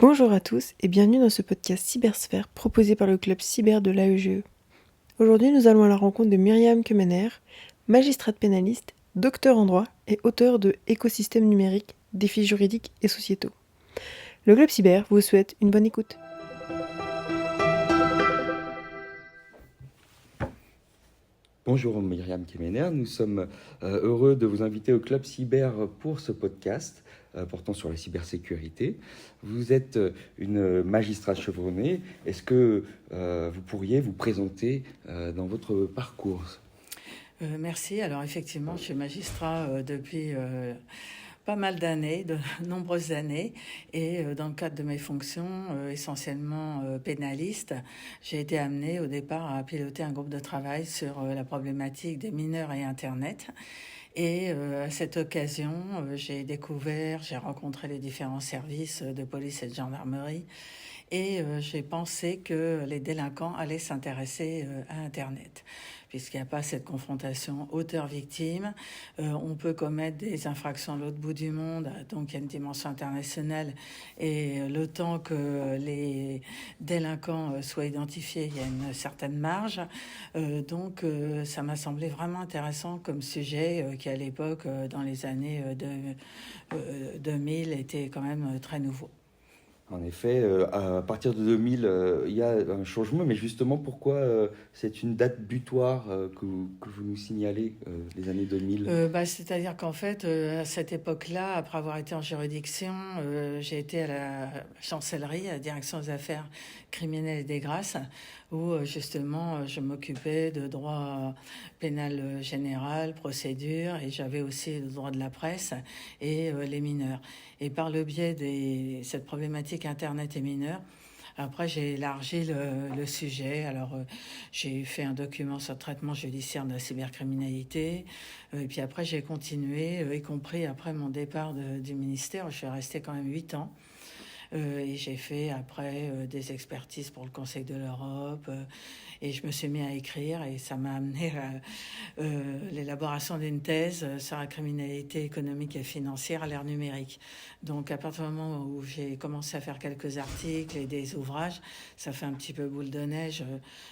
Bonjour à tous et bienvenue dans ce podcast Cybersphère proposé par le club cyber de l'AEGE. Aujourd'hui, nous allons à la rencontre de Myriam Kemener, magistrate pénaliste, docteur en droit et auteure de Écosystème numérique, défis juridiques et sociétaux. Le club cyber vous souhaite une bonne écoute. Bonjour Myriam Kemener, nous sommes heureux de vous inviter au Club Cyber pour ce podcast portant sur la cybersécurité. Vous êtes une magistrate chevronnée. Est-ce que vous pourriez vous présenter dans votre parcours ? Merci. Alors effectivement, je suis magistrat depuis pas mal d'années, de nombreuses années, et dans le cadre de mes fonctions, essentiellement pénaliste, j'ai été amenée au départ à piloter un groupe de travail sur la problématique des mineurs et Internet. Et à cette occasion, j'ai rencontré les différents services de police et de gendarmerie, et j'ai pensé que les délinquants allaient s'intéresser à Internet, puisqu'il n'y a pas cette confrontation auteur-victime. On peut commettre des infractions à l'autre bout du monde, donc il y a une dimension internationale, et le temps que les délinquants soient identifiés, il y a une certaine marge. Donc ça m'a semblé vraiment intéressant comme sujet qui, à l'époque, dans les années 2000, était quand même très nouveau. En effet, à partir de 2000, il y a un changement, mais justement, pourquoi c'est une date butoir que vous nous signalez, les années 2000 ? C'est-à-dire qu'en fait, à cette époque-là, après avoir été en juridiction, j'ai été à la chancellerie, à la direction des affaires criminelles et des grâces, où justement je m'occupais de droit pénal général, procédure, et j'avais aussi le droit de la presse et les mineurs. Et par le biais de cette problématique Internet et mineurs, après, j'ai élargi le sujet. Alors, j'ai fait un document sur le traitement judiciaire de la cybercriminalité. Et puis après, j'ai continué, y compris après mon départ du ministère. Je suis restée quand même 8 ans. Et j'ai fait après des expertises pour le Conseil de l'Europe. Et je me suis mis à écrire et ça m'a amené à l'élaboration d'une thèse sur la criminalité économique et financière à l'ère numérique. Donc à partir du moment où j'ai commencé à faire quelques articles et des ouvrages, ça fait un petit peu boule de neige.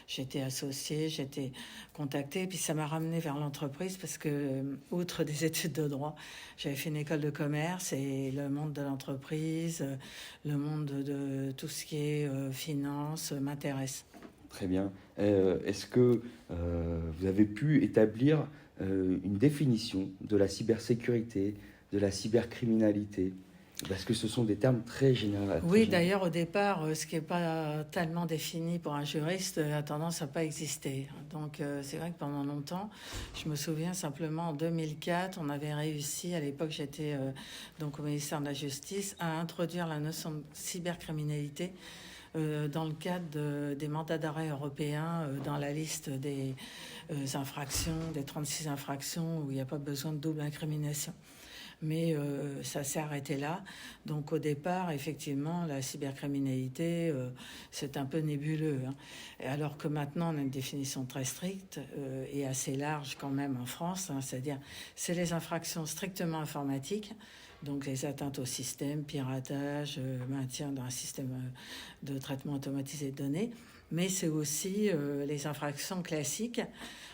J'étais associée, j'étais contactée, puis ça m'a ramené vers l'entreprise parce que, outre des études de droit, j'avais fait une école de commerce et le monde de l'entreprise, le monde de tout ce qui est finance m'intéresse. Très bien. Est-ce que vous avez pu établir une définition de la cybersécurité, de la cybercriminalité ? Parce que ce sont des termes très généraux. Oui, d'ailleurs, au départ, ce qui n'est pas tellement défini pour un juriste a tendance à pas exister. Donc, c'est vrai que pendant longtemps, je me souviens simplement en 2004, on avait réussi, à l'époque, j'étais donc au ministère de la Justice, à introduire la notion de cybercriminalité dans le cadre des mandats d'arrêt européens, dans la liste des infractions, des 36 infractions où il n'y a pas besoin de double incrimination. Mais ça s'est arrêté là. Donc au départ, effectivement, la cybercriminalité, c'est un peu nébuleux. Alors que maintenant, on a une définition très stricte et assez large quand même en France. C'est-à-dire, c'est les infractions strictement informatiques. Donc les atteintes au système, piratage, maintien d'un système de traitement automatisé de données. Mais c'est aussi les infractions classiques,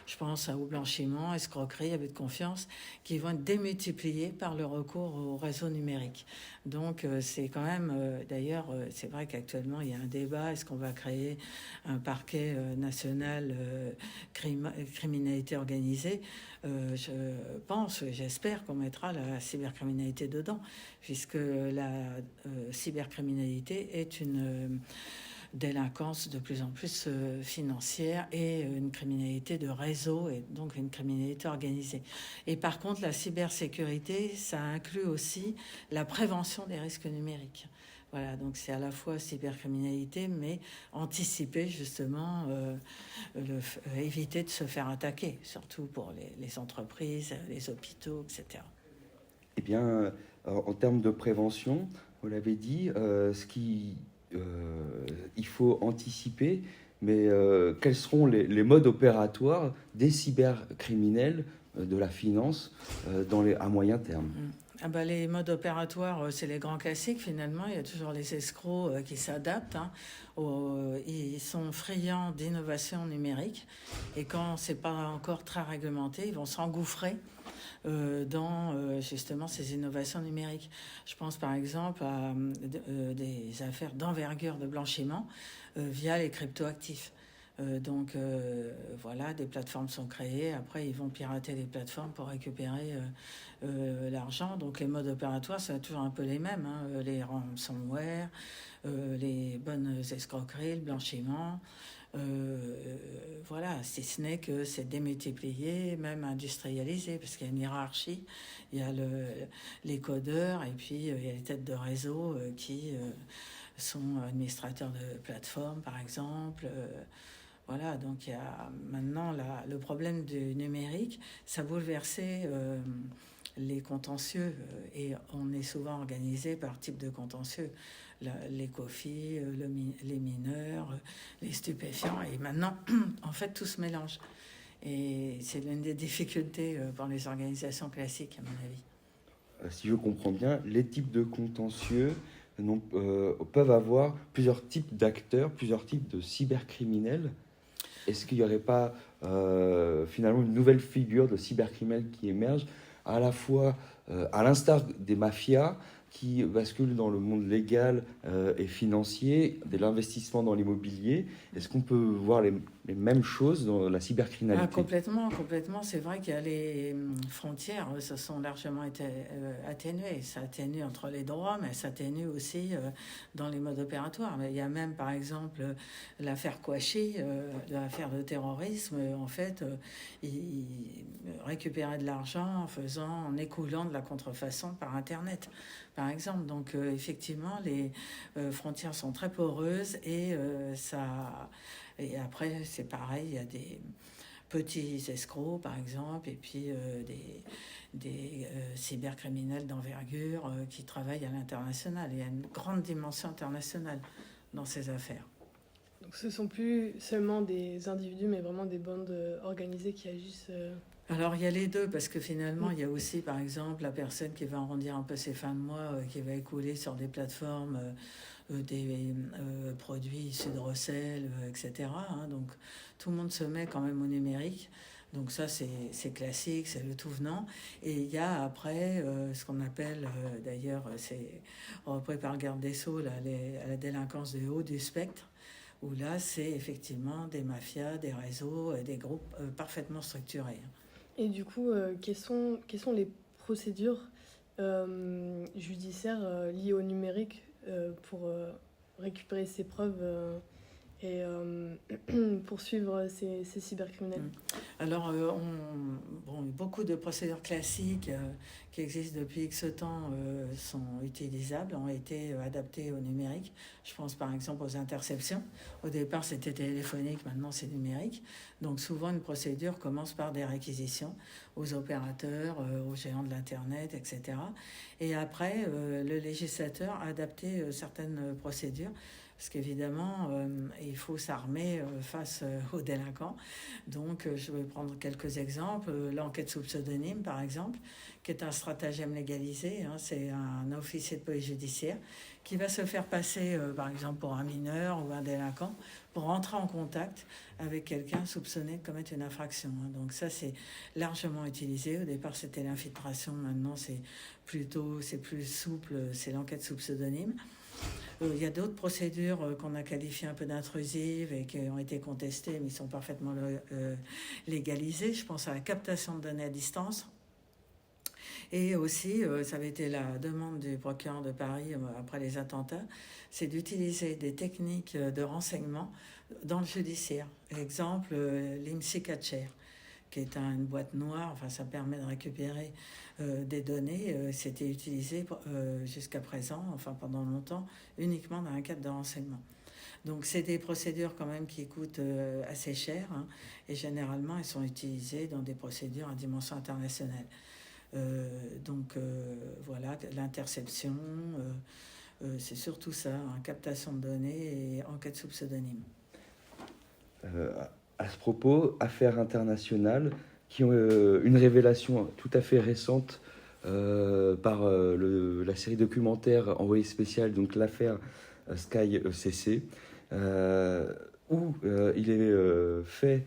je pense au blanchiment, escroquerie, abus de confiance, qui vont être démultipliées par le recours au réseau numérique. Donc c'est quand même, d'ailleurs, c'est vrai qu'actuellement il y a un débat, est-ce qu'on va créer un parquet national criminalité organisée ? Je pense, j'espère qu'on mettra la cybercriminalité dedans, puisque la cybercriminalité est une délinquance de plus en plus financière et une criminalité de réseau et donc une criminalité organisée. Et par contre, la cybersécurité, ça inclut aussi la prévention des risques numériques. Voilà, donc c'est à la fois cybercriminalité, mais anticiper justement, éviter de se faire attaquer, surtout pour les entreprises, les hôpitaux, etc. Eh bien, en termes de prévention, vous l'avez dit, il faut anticiper, mais quels seront les modes opératoires des cybercriminels de la finance à moyen terme? Ah bah, les modes opératoires, c'est les grands classiques finalement. Il y a toujours les escrocs qui s'adaptent. Ils sont friands d'innovation numérique et quand c'est pas encore très réglementé, ils vont s'engouffrer dans justement ces innovations numériques. Je pense par exemple à des affaires d'envergure de blanchiment via les cryptoactifs. Voilà, des plateformes sont créées. Après, ils vont pirater les plateformes pour récupérer l'argent. Donc, les modes opératoires, c'est toujours un peu les mêmes. Les ransomware, les bonnes escroqueries, le blanchiment. Voilà, si ce n'est que c'est démultiplié, même industrialisé, parce qu'il y a une hiérarchie. Il y a les codeurs et puis il y a les têtes de réseau qui sont administrateurs de plateformes, par exemple. Voilà, donc il y a maintenant le problème du numérique, ça a bouleversé les contentieux et on est souvent organisé par type de contentieux. Les COFI, les mineurs, les stupéfiants et maintenant, en fait, tout se mélange. Et c'est l'une des difficultés pour les organisations classiques, à mon avis. Si je comprends bien, les types de contentieux peuvent avoir plusieurs types d'acteurs, plusieurs types de cybercriminels. Est-ce qu'il n'y aurait pas finalement une nouvelle figure de cybercriminel qui émerge, à la fois à l'instar des mafias qui basculent dans le monde légal et financier, de l'investissement dans l'immobilier? Est-ce qu'on peut voir les mêmes choses dans la cybercriminalité? Complètement, complètement. C'est vrai qu'il y a les frontières, se sont largement atténuées. Ça atténue entre les droits, mais ça atténue aussi dans les modes opératoires. Mais il y a même, par exemple, l'affaire Kouachi, l'affaire de terrorisme. En fait, ils récupéraient de l'argent en écoulant de la contrefaçon par Internet, par exemple. Donc, effectivement, les frontières sont très poreuses et Et après, c'est pareil, il y a des petits escrocs, par exemple, et puis des cybercriminels d'envergure qui travaillent à l'international. Il y a une grande dimension internationale dans ces affaires. Donc ce ne sont plus seulement des individus, mais vraiment des bandes organisées qui agissent... Alors, il y a les deux, parce que finalement, il y a aussi, par exemple, la personne qui va arrondir un peu ses fins de mois, qui va écouler sur des plateformes des produits issus de recel, etc. Donc, tout le monde se met quand même au numérique. Donc ça, c'est classique, c'est le tout venant. Et il y a après ce qu'on appelle, d'ailleurs, c'est repris par le garde des Sceaux, la délinquance de haut du spectre, où là, c'est effectivement des mafias, des réseaux, des groupes parfaitement structurés. Et du coup, quelles sont les procédures judiciaires liées au numérique pour récupérer ces preuves et poursuivre ces cybercriminels? Alors, beaucoup de procédures classiques qui existent depuis X temps sont utilisables, ont été adaptées au numérique. Je pense par exemple aux interceptions. Au départ, c'était téléphonique, maintenant c'est numérique. Donc souvent, une procédure commence par des réquisitions aux opérateurs, aux géants de l'Internet, etc. Et après, le législateur a adapté certaines procédures. Parce qu'évidemment, il faut s'armer face aux délinquants. Donc, je vais prendre quelques exemples. L'enquête sous pseudonyme, par exemple, qui est un stratagème légalisé. C'est un officier de police judiciaire qui va se faire passer, par exemple, pour un mineur ou un délinquant, pour entrer en contact avec quelqu'un soupçonné de commettre une infraction. Donc ça, c'est largement utilisé. Au départ, c'était l'infiltration. Maintenant, c'est plus souple. C'est l'enquête sous pseudonyme. Il y a d'autres procédures qu'on a qualifiées un peu d'intrusives et qui ont été contestées, mais sont parfaitement légalisées. Je pense à la captation de données à distance. Et aussi, ça avait été la demande du procureur de Paris après les attentats, c'est d'utiliser des techniques de renseignement dans le judiciaire. Exemple, l'IMSI Catcher, qui est une boîte noire. Enfin, ça permet de récupérer des données. C'était utilisé jusqu'à présent, enfin pendant longtemps, uniquement dans un cadre de renseignement. Donc c'est des procédures quand même qui coûtent assez cher, hein, et généralement elles sont utilisées dans des procédures à dimension internationale. Voilà, l'interception, c'est surtout ça, hein, captation de données et enquête sous pseudonyme. À ce propos, affaires internationales qui ont une révélation tout à fait récente par la série documentaire Envoyé spécial, donc l'affaire Sky ECC, où il est fait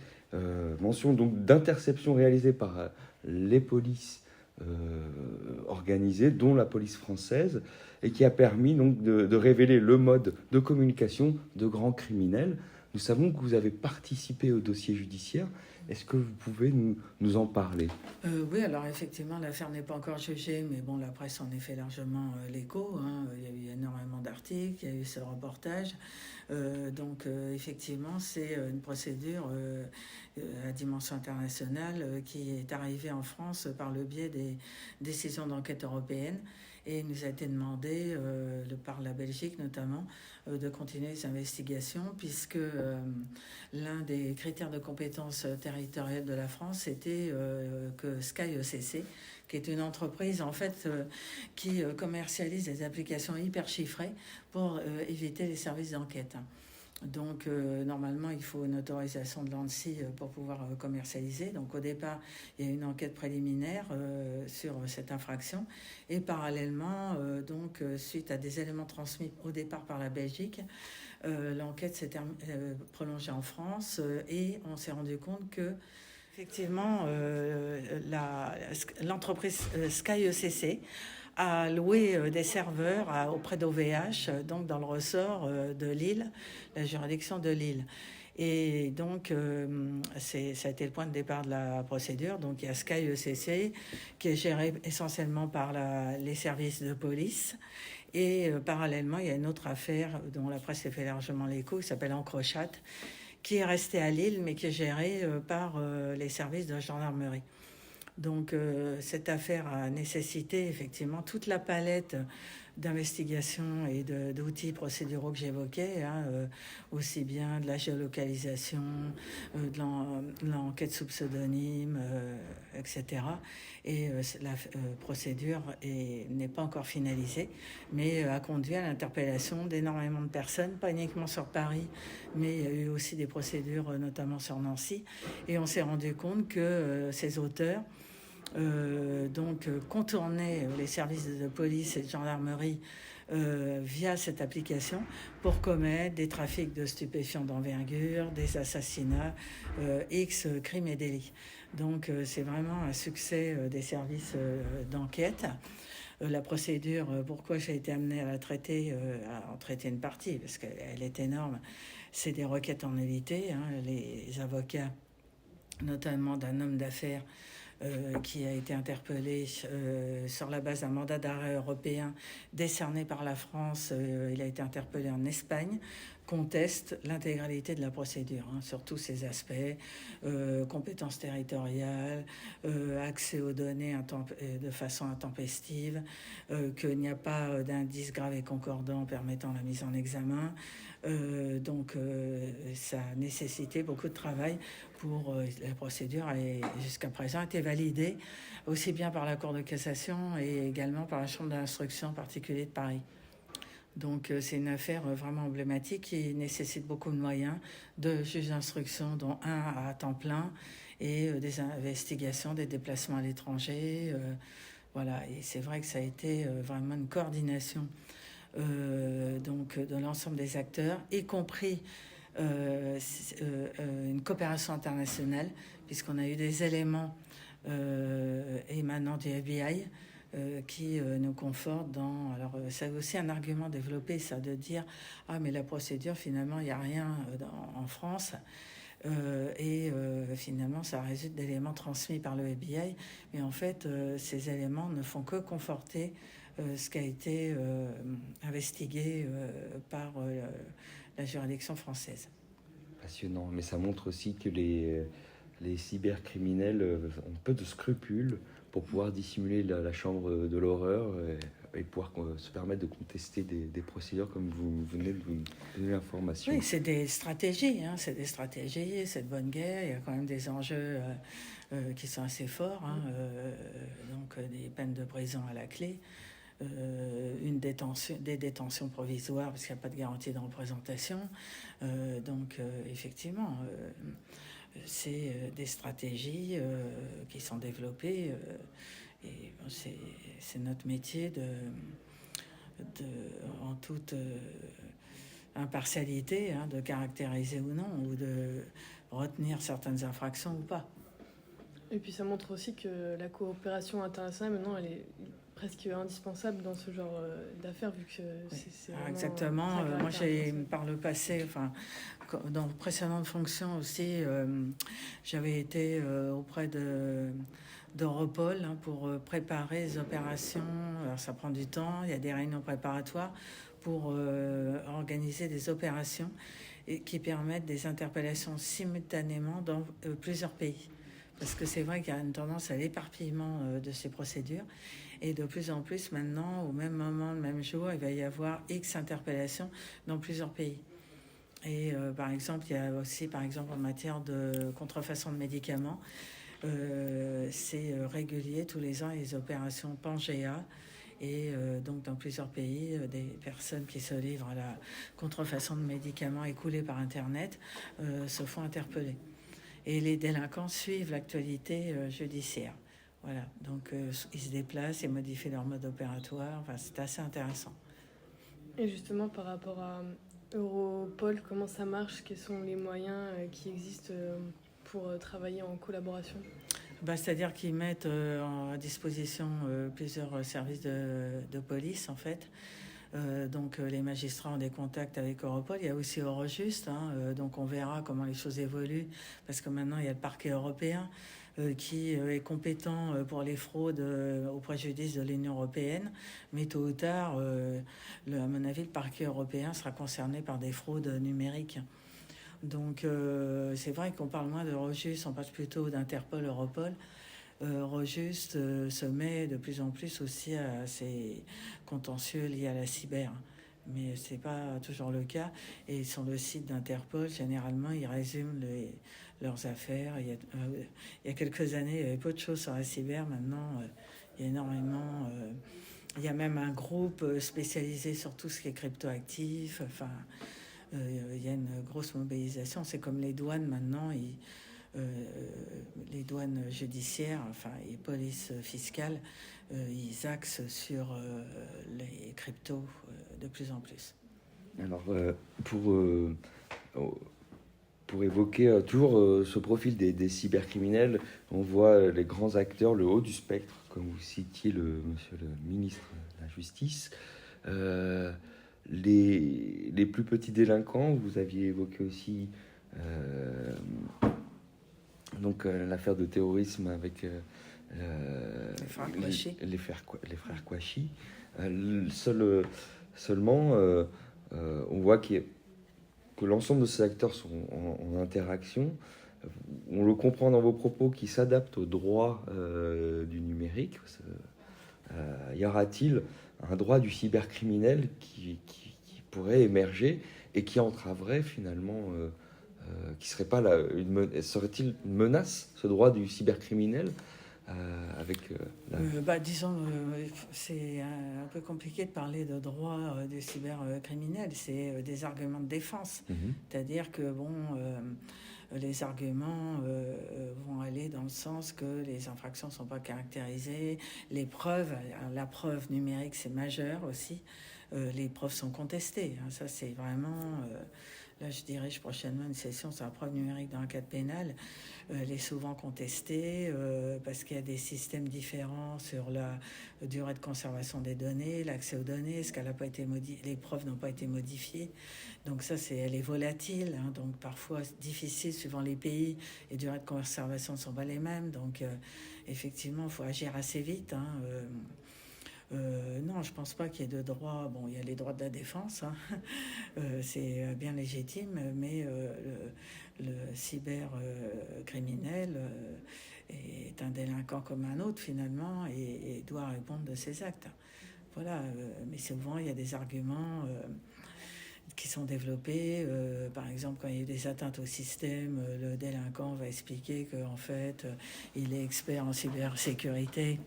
mention donc d'interceptions réalisées par les polices organisées, dont la police française, et qui a permis donc de révéler le mode de communication de grands criminels. Nous savons que vous avez participé au dossier judiciaire. Est-ce que vous pouvez nous en parler ? Oui, alors effectivement, l'affaire n'est pas encore jugée, mais bon, la presse en est fait largement l'écho, hein. Il y a eu énormément d'articles, il y a eu ce reportage. Effectivement, c'est une procédure à dimension internationale qui est arrivée en France par le biais des décisions d'enquête européennes. Et il nous a été demandé, par la Belgique notamment, de continuer les investigations, puisque l'un des critères de compétence territoriale de la France était que Sky ECC, qui est une entreprise en fait qui commercialise des applications hyper chiffrées pour éviter les services d'enquête. Donc, normalement, il faut une autorisation de l'ANSSI pour pouvoir commercialiser. Donc, au départ, il y a une enquête préliminaire sur cette infraction. Et parallèlement, suite à des éléments transmis au départ par la Belgique, l'enquête s'est prolongée en France et on s'est rendu compte que, effectivement, l'entreprise Sky ECC a loué des serveurs auprès d'OVH, donc dans le ressort de Lille, la juridiction de Lille. Et donc, ça a été le point de départ de la procédure. Donc, il y a Sky ECC qui est géré essentiellement par les services de police. Et parallèlement, il y a une autre affaire dont la presse s'est fait largement l'écho, qui s'appelle Encrochat, qui est restée à Lille, mais qui est gérée par les services de gendarmerie. Donc cette affaire a nécessité effectivement toute la palette d'investigation et d'outils procéduraux que j'évoquais, hein, aussi bien de la géolocalisation, de l'enquête sous pseudonyme, etc. Et la procédure n'est pas encore finalisée, mais a conduit à l'interpellation d'énormément de personnes, pas uniquement sur Paris, mais il y a eu aussi des procédures, notamment sur Nancy. Et on s'est rendu compte que ces auteurs contourner les services de police et de gendarmerie via cette application pour commettre des trafics de stupéfiants d'envergure, des assassinats, X crimes et délits. Donc c'est vraiment un succès des services d'enquête. La procédure, pourquoi j'ai été amenée à la traiter, à en traiter une partie, parce qu'elle est énorme, c'est des requêtes en nullité, hein, les avocats, notamment d'un homme d'affaires, qui a été interpellé sur la base d'un mandat d'arrêt européen décerné par la France. Il a été interpellé en Espagne, conteste l'intégralité de la procédure, hein, sur tous ces aspects, compétences territoriales, accès aux données de façon intempestive, qu'il n'y a pas d'indice grave et concordant permettant la mise en examen. Ça a nécessité beaucoup de travail pour la procédure a jusqu'à présent été validée aussi bien par la Cour de cassation et également par la Chambre d'instruction en particulier de Paris. Donc c'est une affaire vraiment emblématique qui nécessite beaucoup de moyens, de juges d'instruction dont un à temps plein et des investigations, des déplacements à l'étranger. Voilà, et c'est vrai que ça a été vraiment une coordination de l'ensemble des acteurs, y compris une coopération internationale, puisqu'on a eu des éléments émanant du FBI qui nous confortent dans... Alors, c'est aussi un argument développé, ça, de dire « Ah, mais la procédure, finalement, il n'y a rien en France ». Finalement, ça résulte d'éléments transmis par le FBI. Mais en fait, ces éléments ne font que conforter ce qui a été investigué par la juridiction française. Passionnant, mais ça montre aussi que les cybercriminels ont peu de scrupules pour pouvoir dissimuler la chambre de l'horreur et pouvoir se permettre de contester des procédures comme vous venez de vous donner l'information. Oui, c'est des stratégies, hein, c'est des stratégies, c'est de bonne guerre, il y a quand même des enjeux qui sont assez forts, hein, donc des peines de prison à la clé, des détentions provisoires parce qu'il n'y a pas de garantie de représentation, donc effectivement, c'est des stratégies qui sont développées et c'est notre métier en toute impartialité, hein, de caractériser ou non, ou de retenir certaines infractions ou pas. Et puis ça montre aussi que la coopération internationale, maintenant, elle est presque indispensable dans ce genre d'affaires, vu que c'est vraiment, exactement. Moi, j'ai, par le passé, enfin, dans précédentes fonctions aussi, j'avais été auprès d'Europol, hein, pour préparer les opérations. Alors, ça prend du temps, il y a des réunions préparatoires pour organiser des opérations qui permettent des interpellations simultanément dans plusieurs pays. Parce que c'est vrai qu'il y a une tendance à l'éparpillement de ces procédures. Et de plus en plus, maintenant, au même moment, le même jour, il va y avoir X interpellations dans plusieurs pays. Et par exemple, il y a aussi, par exemple, en matière de contrefaçon de médicaments, c'est régulier tous les ans, les opérations Pangea. Et donc dans plusieurs pays, des personnes qui se livrent à la contrefaçon de médicaments écoulés par Internet se font interpeller. Et les délinquants suivent l'actualité judiciaire. Voilà, donc ils se déplacent, ils modifient leur mode opératoire, enfin, c'est assez intéressant. Et justement, par rapport à Europol, comment ça marche? Quels sont les moyens qui existent pour travailler en collaboration? C'est-à-dire qu'ils mettent à disposition plusieurs services de police, en fait. Donc les magistrats ont des contacts avec Europol. Il y a aussi Eurojust, hein, donc on verra comment les choses évoluent, parce que maintenant il y a le parquet européen qui est compétent pour les fraudes au préjudice de l'Union européenne, mais tôt ou tard, à mon avis, le parquet européen sera concerné par des fraudes numériques. Donc c'est vrai qu'on parle moins d'Eurojust, on parle plutôt d'Interpol, Europol. Eurojust se met de plus en plus aussi à ces contentieux liés à la cyber. Mais ce n'est pas toujours le cas. Et sur le site d'Interpol, généralement, ils résument leurs affaires. Il y a quelques années, il y avait peu de choses sur la cyber. Maintenant, il y a énormément... il y a même un groupe spécialisé sur tout ce qui est cryptoactif. Enfin, il y a une grosse mobilisation. C'est comme les douanes maintenant. Les douanes judiciaires, enfin, et polices fiscales, ils axent sur les cryptos de plus en plus. Alors, pour évoquer toujours ce profil des cybercriminels, on voit les grands acteurs, le haut du spectre, comme vous citiez monsieur le ministre de la Justice. Les plus petits délinquants, vous aviez évoqué aussi l'affaire de terrorisme avec les frères Kouachi. Seulement, on voit que l'ensemble de ces acteurs sont en interaction. On le comprend dans vos propos qui s'adaptent au droit du numérique. Y aura-t-il un droit du cybercriminel qui pourrait émerger et qui entraverait finalement, qui serait pas serait-il une menace, ce droit du cybercriminel disons, c'est un peu compliqué de parler de droit du cybercriminel. C'est des arguments de défense. C'est-à-dire que, les arguments vont aller dans le sens que les infractions ne sont pas caractérisées. Les preuves, la preuve numérique, c'est majeur aussi. Les preuves sont contestées. Hein. Ça, c'est vraiment... là, je dirige prochainement une session sur la preuve numérique dans le cadre pénal. Elle est souvent contestée parce qu'il y a des systèmes différents sur la durée de conservation des données, l'accès aux données, est-ce qu'elle n'a pas été les preuves n'ont pas été modifiées. Donc ça, elle est volatile, hein, donc parfois difficile suivant les pays, et durées de conservation ne sont pas les mêmes. Donc effectivement, il faut agir assez vite. Hein, Non, je ne pense pas qu'il y ait de droits. Bon, il y a les droits de la défense, hein. C'est bien légitime, mais le cybercriminel est un délinquant comme un autre finalement et doit répondre de ses actes. Voilà, mais souvent il y a des arguments qui sont développés. Par exemple, quand il y a des atteintes au système, le délinquant va expliquer qu'en fait, il est expert en cybersécurité.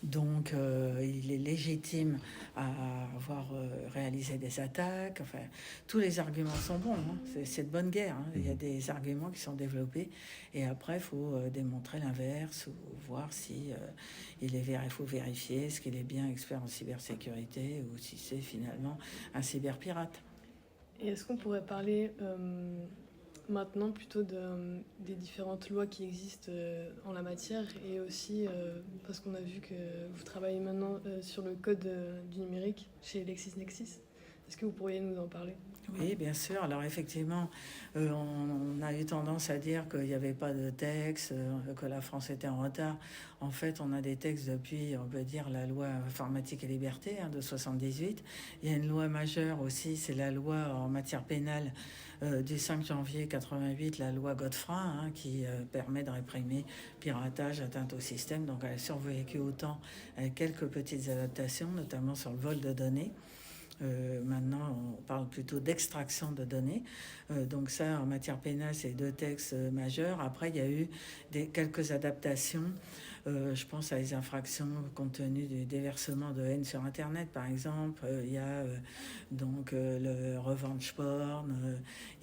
Donc, il est légitime à avoir réalisé des attaques. Enfin, tous les arguments sont bons, hein. C'est de bonne guerre, hein. Il y a des arguments qui sont développés. Et après, il faut démontrer l'inverse ou voir si faut vérifier ce qu'il est bien expert en cybersécurité ou si c'est finalement un cyberpirate. Et est-ce qu'on pourrait parler maintenant plutôt des différentes lois qui existent en la matière et aussi parce qu'on a vu que vous travaillez maintenant sur le code du numérique chez LexisNexis. Est-ce que vous pourriez nous en parler ? Oui, bien sûr. Alors effectivement, on a eu tendance à dire qu'il n'y avait pas de texte, que la France était en retard. En fait, on a des textes depuis, on peut dire, la loi informatique et liberté de 78. Il y a une loi majeure aussi, c'est la loi en matière pénale du 5 janvier 88, la loi Godefroy, qui permet de réprimer piratage, atteinte au système. Donc elle a survécu au temps avec quelques petites adaptations, notamment sur le vol de données. Maintenant, on parle plutôt d'extraction de données. Donc ça, en matière pénale, c'est 2 textes majeurs. Après, il y a eu quelques adaptations. Je pense à les infractions compte tenu du déversement de haine sur Internet, par exemple. Il y a donc le revenge porn.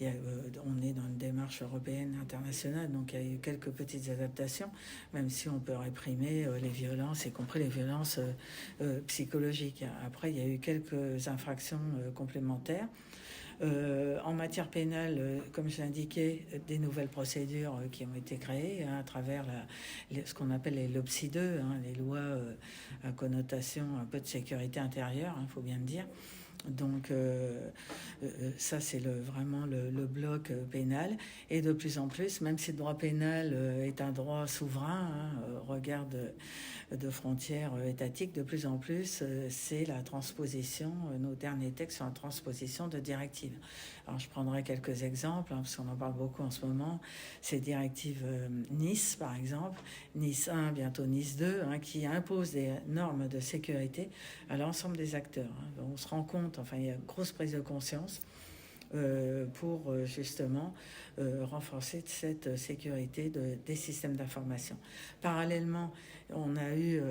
On est dans une démarche européenne, internationale. Donc il y a eu quelques petites adaptations, même si on peut réprimer les violences, y compris les violences psychologiques. Après, il y a eu quelques infractions complémentaires. En matière pénale, comme je l'indiquais, des nouvelles procédures qui ont été créées à travers ce qu'on appelle les LOPSI 2, les lois à connotation un peu de sécurité intérieure, faut bien le dire. Donc ça, c'est vraiment le bloc pénal. Et de plus en plus, même si le droit pénal est un droit souverain, au regard de frontières étatiques, de plus en plus, c'est la transposition, nos derniers textes sont la transposition de directives. Alors je prendrai quelques exemples, parce qu'on en parle beaucoup en ce moment. Ces directives Nice, par exemple, Nice 1, bientôt Nice 2, qui imposent des normes de sécurité à l'ensemble des acteurs. On se rend compte, il y a une grosse prise de conscience pour justement renforcer cette sécurité des systèmes d'information. Parallèlement, on a eu,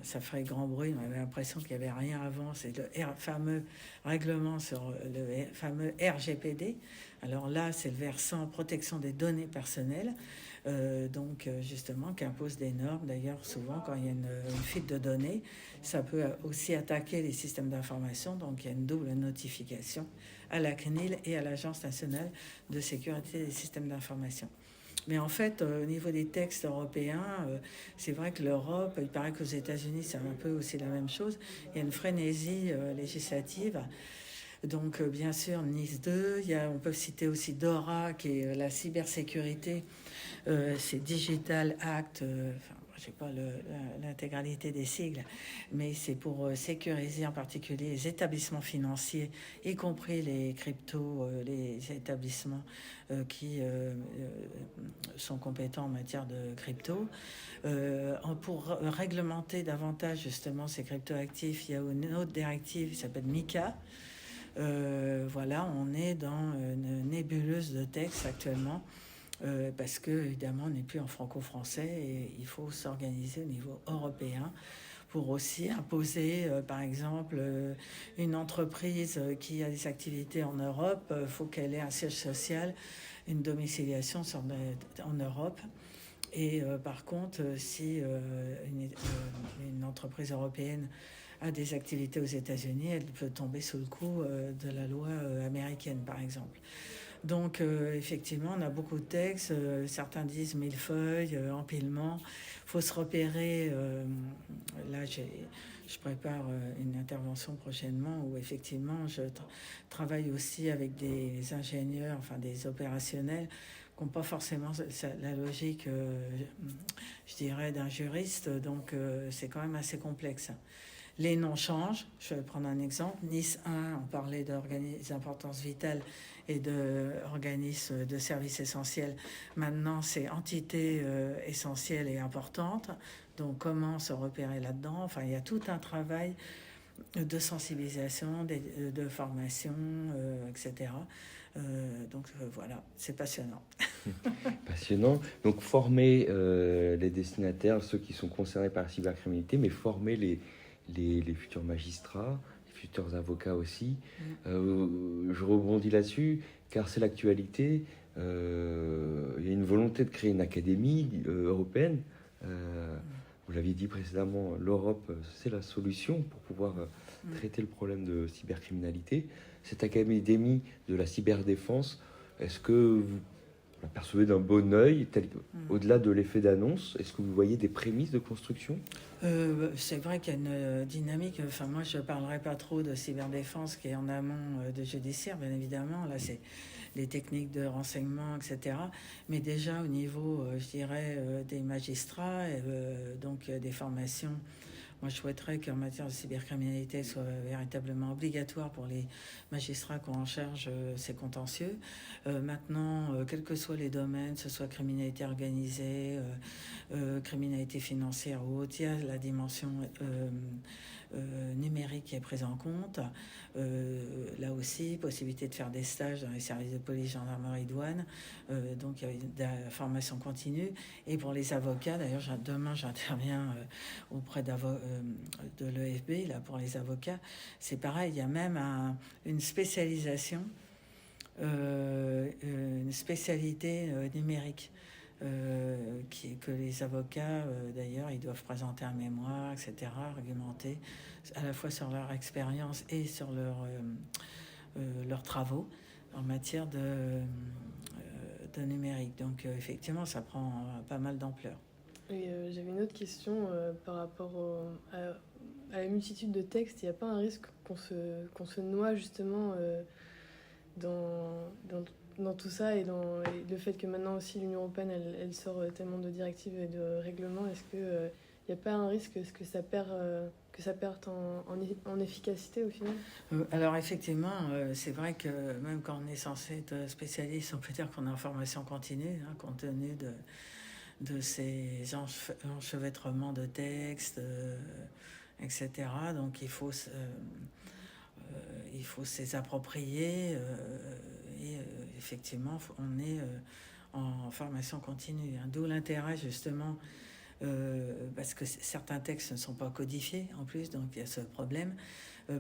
ça ferait grand bruit, on avait l'impression qu'il n'y avait rien avant, c'est le fameux règlement sur le fameux RGPD. Alors là, c'est le versant protection des données personnelles, donc justement qui impose des normes. D'ailleurs, souvent quand il y a une fuite de données, ça peut aussi attaquer les systèmes d'information, donc il y a une double notification à la CNIL et à l'Agence nationale de sécurité des systèmes d'information. Mais en fait, au niveau des textes européens, c'est vrai que l'Europe, il paraît qu'aux États-Unis, c'est un peu aussi la même chose. Il y a une frénésie législative. Donc, bien sûr, Nice 2, on peut citer aussi DORA, qui est la cybersécurité, c'est Digital Act, je sais pas l'intégralité des sigles, mais c'est pour sécuriser en particulier les établissements financiers, y compris les cryptos, les établissements qui sont compétents en matière de crypto. Pour réglementer davantage justement ces cryptoactifs, il y a une autre directive qui s'appelle MiCA. Voilà, on est dans une nébuleuse de textes actuellement. Parce que évidemment on n'est plus en franco-français et il faut s'organiser au niveau européen pour aussi imposer, par exemple, une entreprise qui a des activités en Europe, faut qu'elle ait un siège social, une domiciliation en Europe. Et par contre, si une entreprise européenne a des activités aux États-Unis, elle peut tomber sous le coup de la loi américaine, par exemple. Donc, effectivement, on a beaucoup de textes. Certains disent millefeuille, empilement. Il faut se repérer. Là, je prépare une intervention prochainement où, effectivement, je travaille aussi avec des ingénieurs, des opérationnels qui n'ont pas forcément la logique, je dirais, d'un juriste. Donc, c'est quand même assez complexe. Les noms changent. Je vais prendre un exemple. Nice 1, on parlait d'importance vitale et d'organismes de services essentiels. Maintenant, c'est entité essentielle et importante. Donc, comment se repérer là-dedans? Enfin, il y a tout un travail de sensibilisation, de formation, etc. Voilà, c'est passionnant. Passionnant. Donc former les destinataires, ceux qui sont concernés par la cybercriminalité, mais former les futurs magistrats, les futurs avocats aussi. Je rebondis là-dessus, car c'est l'actualité. Il y a une volonté de créer une académie européenne. Vous l'aviez dit précédemment, l'Europe, c'est la solution pour pouvoir traiter le problème de cybercriminalité. Cette académie de la cyberdéfense, est-ce que vous la percevez d'un bon œil, au-delà de l'effet d'annonce? Est-ce que vous voyez des prémices de construction? C'est vrai qu'il y a une dynamique. Enfin, moi, je ne parlerai pas trop de cyberdéfense qui est en amont de judiciaire, bien évidemment. Là, c'est les techniques de renseignement, etc. Mais déjà, au niveau, je dirais, des magistrats, donc des formations. Moi, je souhaiterais qu'en matière de cybercriminalité soit véritablement obligatoire pour les magistrats qui ont en charge ces contentieux. Maintenant, quels que soient les domaines, que ce soit criminalité organisée, criminalité financière ou autre, il y a la dimension numérique qui est prise en compte. Là aussi, possibilité de faire des stages dans les services de police, gendarmerie, douane. Donc, il y a de la formation continue. Et pour les avocats, d'ailleurs, demain, j'interviens auprès de l'EFB, là, pour les avocats. C'est pareil, il y a même une spécialisation, une spécialité numérique. Que les avocats, d'ailleurs, ils doivent présenter un mémoire, etc., argumenter à la fois sur leur expérience et sur leurs travaux en matière de numérique. Donc, effectivement, ça prend pas mal d'ampleur. Et j'avais une autre question par rapport à la multitude de textes. Il n'y a pas un risque qu'on se noie justement dans tout ça et le fait que maintenant aussi l'Union européenne elle sort tellement de directives et de règlements? Est-ce que il n'y a pas un risque que ça perde en efficacité au final? Alors effectivement, c'est vrai que même quand on est censé être spécialiste, on peut dire qu'on est en formation continue, hein, compte tenu de ces enchevêtrements de textes, etc. Donc il faut s'y approprier et effectivement on est en formation continue, hein. D'où l'intérêt justement parce que certains textes ne sont pas codifiés en plus, donc il y a ce problème.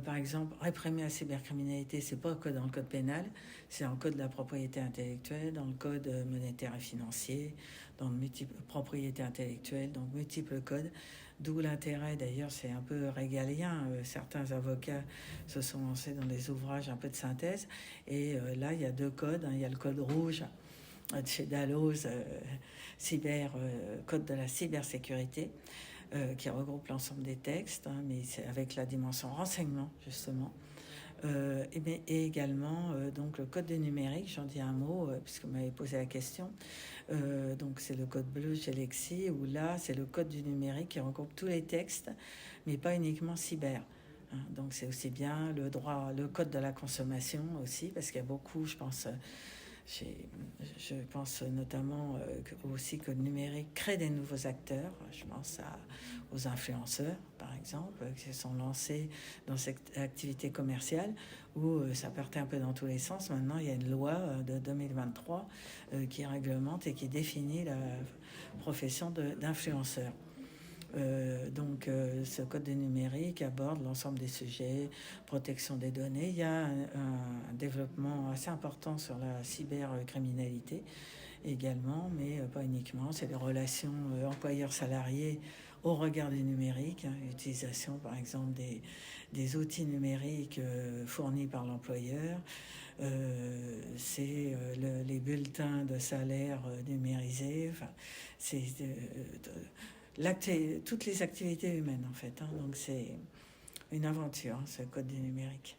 Par exemple, réprimer la cybercriminalité, c'est pas que dans le code pénal, c'est dans le code de la propriété intellectuelle, dans le code monétaire et financier, dans le propriété intellectuelle, donc multiples codes. D'où l'intérêt, d'ailleurs, c'est un peu régalien. Certains avocats se sont lancés dans des ouvrages un peu de synthèse. Et là, il y a deux codes, hein. Il y a le code rouge de chez Dalloz, code de la cybersécurité, qui regroupe l'ensemble des textes, hein, mais c'est avec la dimension renseignement, justement. Et également donc le code du numérique, j'en dis un mot puisque vous m'avez posé la question. Donc c'est le code bleu chez Lexi, où là c'est le code du numérique qui regroupe tous les textes, mais pas uniquement cyber. Hein. Donc c'est aussi bien le code de la consommation aussi, parce qu'il y a beaucoup, je pense notamment aussi que le numérique crée des nouveaux acteurs. Je pense aux influenceurs, par exemple, qui se sont lancés dans cette activité commerciale où ça partait un peu dans tous les sens. Maintenant, il y a une loi de 2023 qui réglemente et qui définit la profession d'influenceur. Donc ce code du numérique aborde l'ensemble des sujets, protection des données. Il y a un développement assez important sur la cybercriminalité également, mais pas uniquement. C'est les relations employeurs-salariés au regard du numérique, hein, l'utilisation par exemple des outils numériques fournis par l'employeur. C'est les bulletins de salaire numérisés. Enfin, c'est toutes les activités humaines en fait, hein. Donc c'est une aventure, hein, ce code du numérique.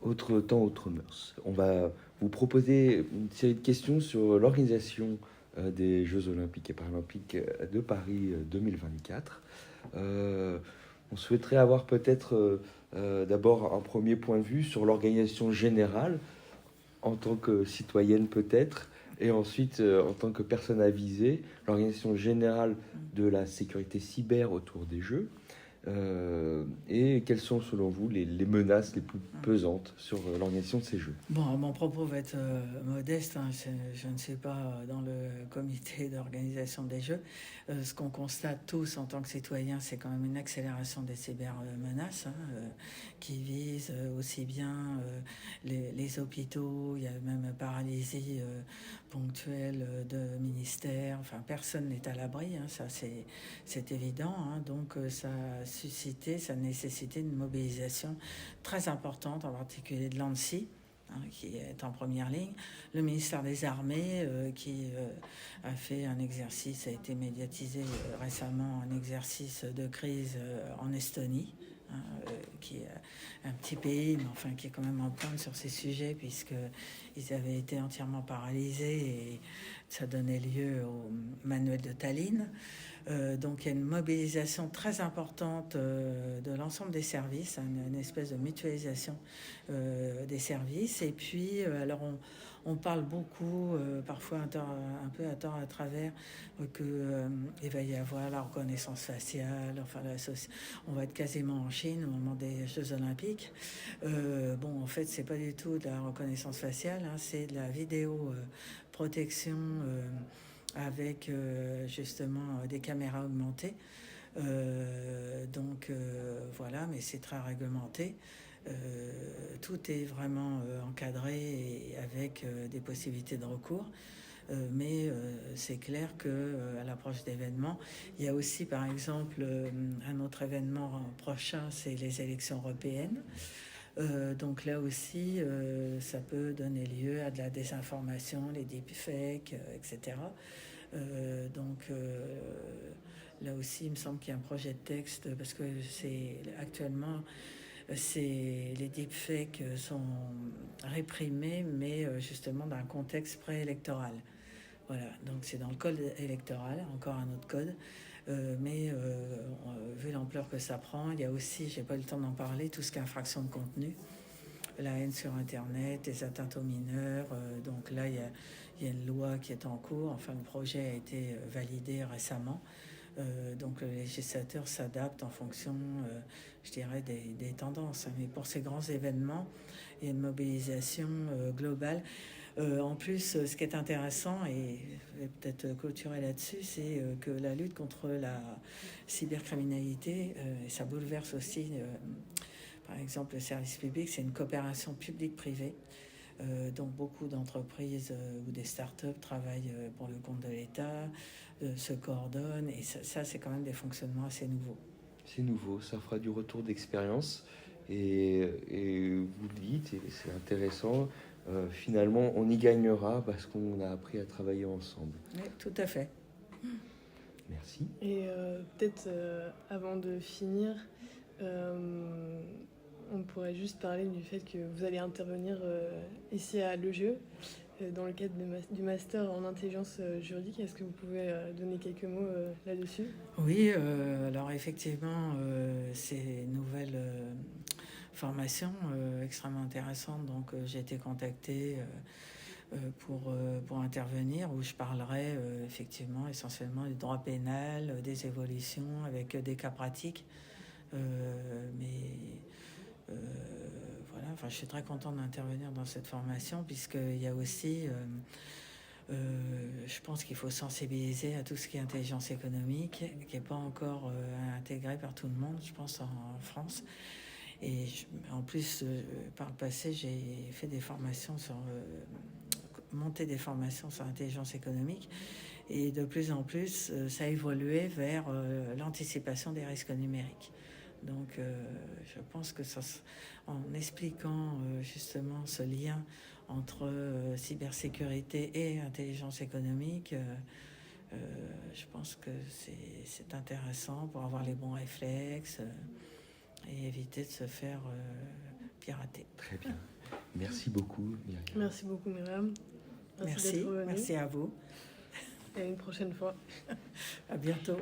Autre temps, autre mœurs. On va vous proposer une série de questions sur l'organisation des Jeux Olympiques et Paralympiques de Paris 2024. On souhaiterait avoir peut-être d'abord un premier point de vue sur l'organisation générale en tant que citoyenne peut-être, et ensuite en tant que personne avisée, l'organisation générale de la sécurité cyber autour des jeux. Et quelles sont selon vous les menaces les plus pesantes sur l'organisation de ces jeux? Bon, mon propos va être modeste, hein. Je ne suis pas dans le comité d'organisation des jeux. Ce qu'on constate tous en tant que citoyens, c'est quand même une accélération des cybermenaces, qui visent aussi bien les hôpitaux, il y a même paralysie ponctuelle de ministères, enfin personne n'est à l'abri, hein, ça c'est évident, hein. Donc ça a nécessité une mobilisation très importante, en particulier de l'ANSSI, qui est en première ligne, le ministère des Armées qui a fait un exercice, a été médiatisé récemment, un exercice de crise en Estonie, qui est un petit pays, mais enfin qui est quand même en pointe sur ces sujets, puisqu'ils avaient été entièrement paralysés et ça donnait lieu au manuel de Tallinn. Donc il y a une mobilisation très importante de l'ensemble des services, une espèce de mutualisation des services. Et puis, alors on parle beaucoup, parfois un peu à tort à travers, qu'il va y avoir la reconnaissance faciale, enfin on va être quasiment en Chine au moment des Jeux Olympiques. Bon, en fait, c'est pas du tout de la reconnaissance faciale, hein, c'est de la vidéo protection avec justement des caméras augmentées. Donc voilà, mais c'est très réglementé. Tout est vraiment encadré et avec des possibilités de recours. Mais c'est clair qu'à l'approche d'événements, il y a aussi par exemple un autre événement prochain, c'est les élections européennes. Donc là aussi, ça peut donner lieu à de la désinformation, les deepfakes, etc. Donc là aussi, il me semble qu'il y a un projet de texte, parce que actuellement, les deepfakes sont réprimés, mais justement dans un contexte préélectoral. Voilà, donc c'est dans le code électoral, encore un autre code. Mais vu l'ampleur que ça prend, il y a aussi, j'ai pas eu le temps d'en parler, tout ce qui est infraction de contenu, la haine sur Internet, les atteintes aux mineurs. Donc là, il y a une loi qui est en cours. Enfin, le projet a été validé récemment. Donc le législateur s'adapte en fonction, je dirais, des tendances. Mais pour ces grands événements, il y a une mobilisation globale. En plus, ce qui est intéressant, et je vais peut-être clôturer là-dessus, c'est que la lutte contre la cybercriminalité, et ça bouleverse aussi, par exemple, le service public, c'est une coopération publique-privée. Donc beaucoup d'entreprises ou des startups travaillent pour le compte de l'État, se coordonnent, et ça c'est quand même des fonctionnements assez nouveaux. C'est nouveau, ça fera du retour d'expérience, et vous le dites, et c'est intéressant, finalement on y gagnera parce qu'on a appris à travailler ensemble. Oui, tout à fait. Merci. Et peut-être avant de finir, on pourrait juste parler du fait que vous allez intervenir ici à l'EGE dans le cadre du master en intelligence juridique. Est-ce que vous pouvez donner quelques mots là-dessus? Oui, alors effectivement, c'est une nouvelle formation extrêmement intéressante. Donc j'ai été contactée pour intervenir, où je parlerai effectivement essentiellement du droit pénal, des évolutions avec des cas pratiques. Voilà, enfin, je suis très contente d'intervenir dans cette formation, puisqu'il y a aussi, je pense qu'il faut sensibiliser à tout ce qui est intelligence économique, qui n'est pas encore intégré par tout le monde, je pense, en France. Et en plus, par le passé, j'ai fait des formations monter des formations sur l'intelligence économique. Et de plus en plus, ça a évolué vers l'anticipation des risques numériques. Donc je pense que en expliquant justement ce lien entre cybersécurité et intelligence économique, je pense que c'est intéressant pour avoir les bons réflexes et éviter de se faire pirater. Très bien. Merci beaucoup, Myriam. Merci beaucoup, Myriam. Merci à vous. Et à une prochaine fois. À bientôt.